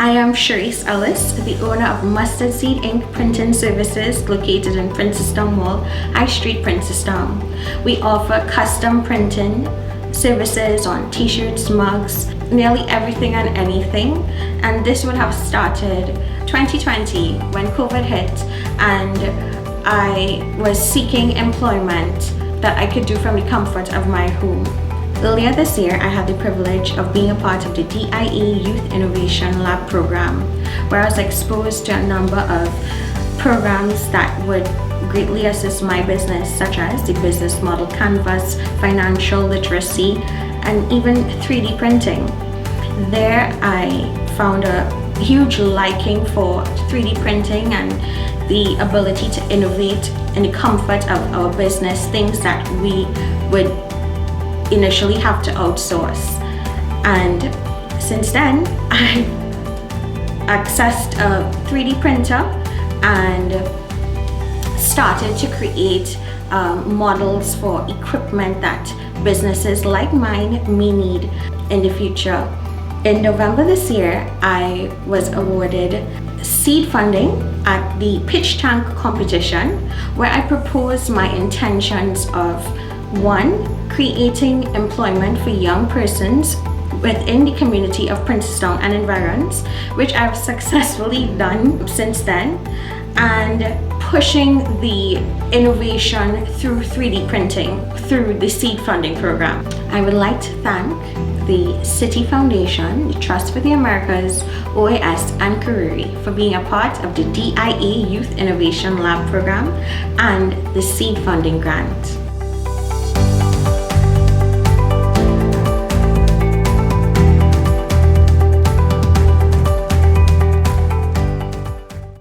I am Cherisse Ellis, the owner of Mustard Seed Ink Printing Services located in Princestown Mall, High Street, Princestown. We offer custom printing services on t-shirts, mugs, nearly everything and anything. And this would have started 2020 when COVID hit and I was seeking employment that I could do from the comfort of my home. Earlier this year, I had the privilege of being a part of the DIE Youth Innovation Lab program, where I was exposed to a number of programs that would greatly assist my business, such as the business model canvas, financial literacy, and even 3D printing. There, I found a huge liking for 3D printing and the ability to innovate in the comfort of our business, things that we would initially have to outsource. And since then, I accessed a 3D printer and started to create models for equipment that businesses like mine may need in the future. In November this year, I was awarded seed funding at the pitch tank competition, where I proposed my intentions of 1, creating employment for young persons within the community of Princestown and environs, which I've successfully done since then, and pushing the innovation through 3D printing through the seed funding program. I would like to thank the City Foundation, the Trust for the Americas, OAS, and Karuri for being a part of the DIE Youth Innovation Lab program and the seed funding grant.